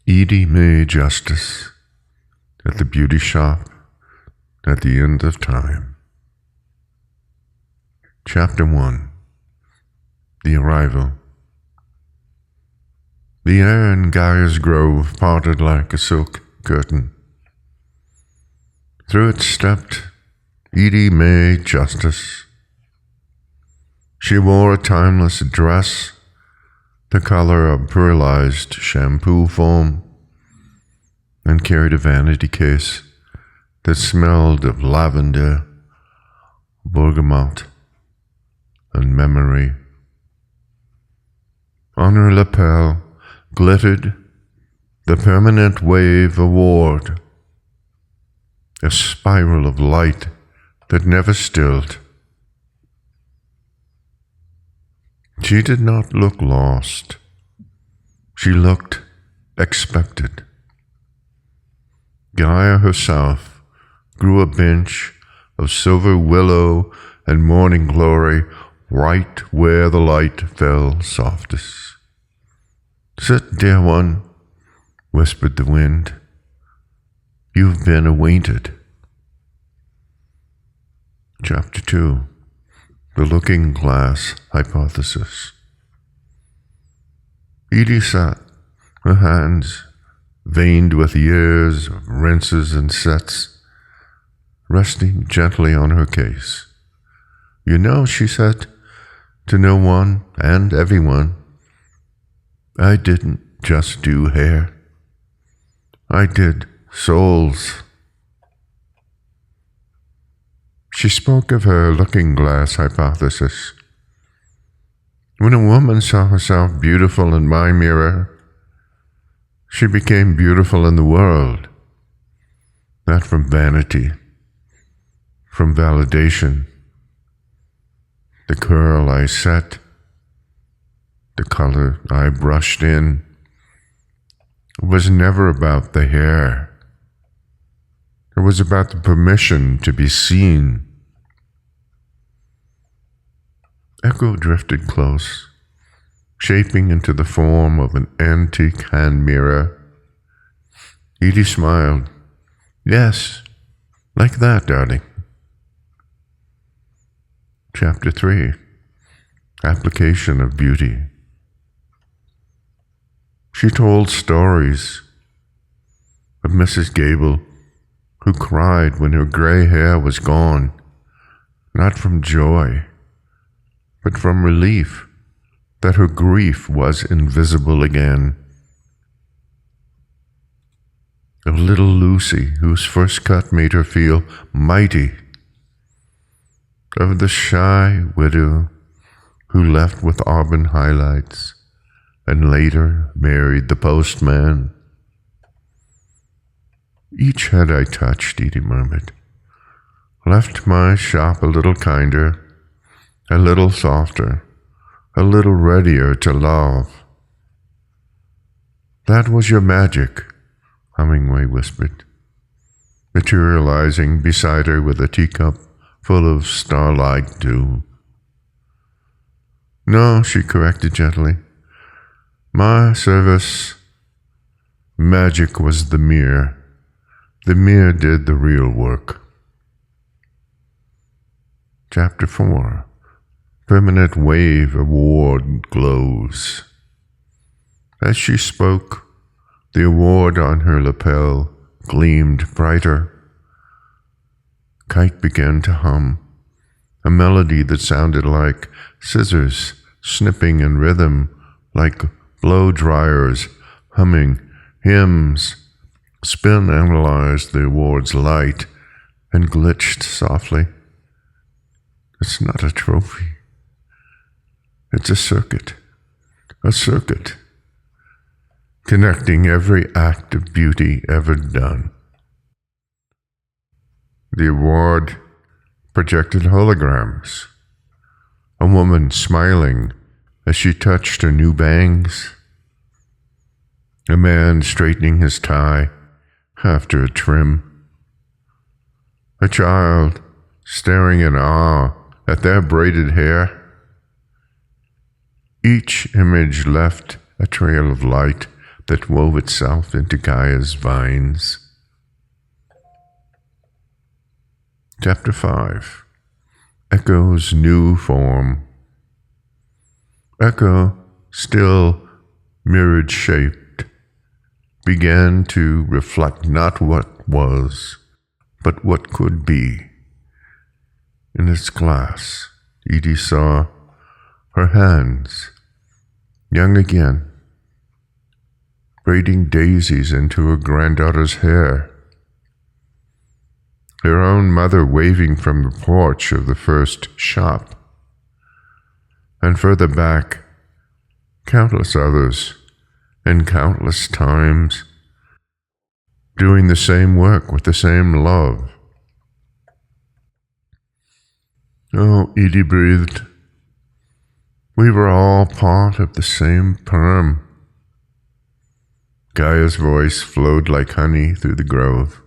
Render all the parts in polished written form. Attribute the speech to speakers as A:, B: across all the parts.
A: Edie Mays justice at the beauty shop at the end of time. Chapter 1. The Arrival. The air in Gaia's grove parted like a silk curtain. Through it stepped Edie Mays justice. She wore a timeless dress, the color of pearlized shampoo foam, and carried a vanity case that smelled of lavender, bergamot, and memory. On her lapel glittered the Permanent Wave Award, a spiral of light that never stilled. She did not look lost. She looked expected. Gaia herself grew a bench of silver willow and morning glory right where the light fell softest. "Sit, dear one," whispered the wind. "You've been acquainted." Chapter 2. The Looking Glass Hypothesis. Edie sat, her hands veined with years of rinses and sets, resting gently on her case. "You know," she said, to no one and everyone, "I didn't just do hair. I did souls." She spoke of her looking-glass hypothesis. When a woman saw herself beautiful in my mirror, she became beautiful in the world, not from vanity, from validation. The curl I set, the color I brushed in, was never about the hair. It was about the permission to be seen. Echo drifted close, shaping into the form of an antique hand mirror. Edie smiled. "Yes, like that, darling." Chapter 3. Application of Beauty. She told stories of Mrs. Gable, who cried when her gray hair was gone, not from joy, but from relief that her grief was invisible again. Of little Lucy, whose first cut made her feel mighty. Of the shy widow who left with auburn highlights and later married the postman. "Each head I touched," Edie murmured, "left my shop a little kinder, a little softer, a little readier to love." "That was your magic," Hemingway whispered, materializing beside her with a teacup full of starlight dew. "No," she corrected gently. "My service magic was the mirror. The mirror did the real work." Chapter 4. Permanent Wave Award glows. As she spoke, the award on her lapel gleamed brighter. Kite began to hum, a melody that sounded like scissors snipping in rhythm, like blow dryers humming hymns. Spin analyzed the award's light and glitched softly. "It's not a trophy. It's a circuit, connecting every act of beauty ever done." The award projected holograms, a woman smiling as she touched her new bangs, a man straightening his tie after a trim, a child staring in awe at their braided hair. Each image left a trail of light that wove itself into Gaia's vines. Chapter 5. Echo's New Form. Echo, still mirrored-shaped, began to reflect not what was, but what could be. In its glass, Edie saw her hands, young again, braiding daisies into her granddaughter's hair. Her own mother waving from the porch of the first shop. And further back, countless others, in countless times, doing the same work with the same love. Oh, Edie breathed. We were all part of the same perm. Gaia's voice flowed like honey through the grove.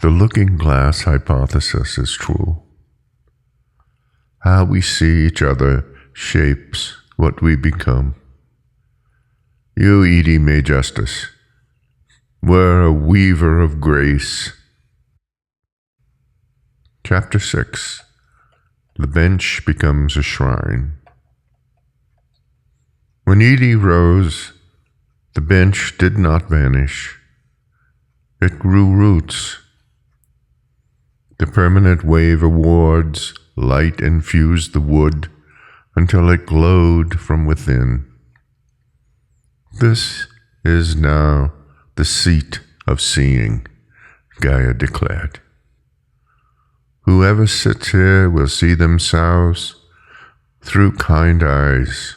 A: The looking-glass hypothesis is true. How we see each other shapes what we become. You, Edie May Justice, were a weaver of grace. Chapter 6. The bench becomes a shrine. When Edie rose, the bench did not vanish. It grew roots. The permanent wave awards light infused the wood until it glowed from within. This is now the seat of seeing, Gaia declared. Whoever sits here will see themselves through kind eyes.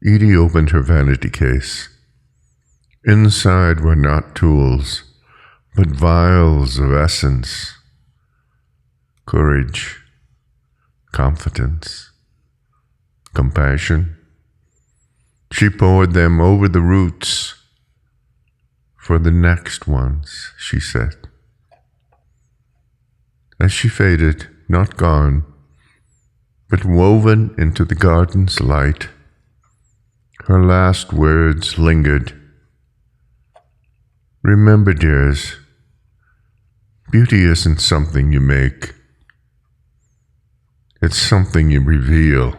A: Edie opened her vanity case. Inside were not tools, but vials of essence, courage, confidence, compassion. She poured them over the roots for the next ones, she said. As she faded, not gone, but woven into the garden's light, her last words lingered. Remember, dears, beauty isn't something you make. It's something you reveal.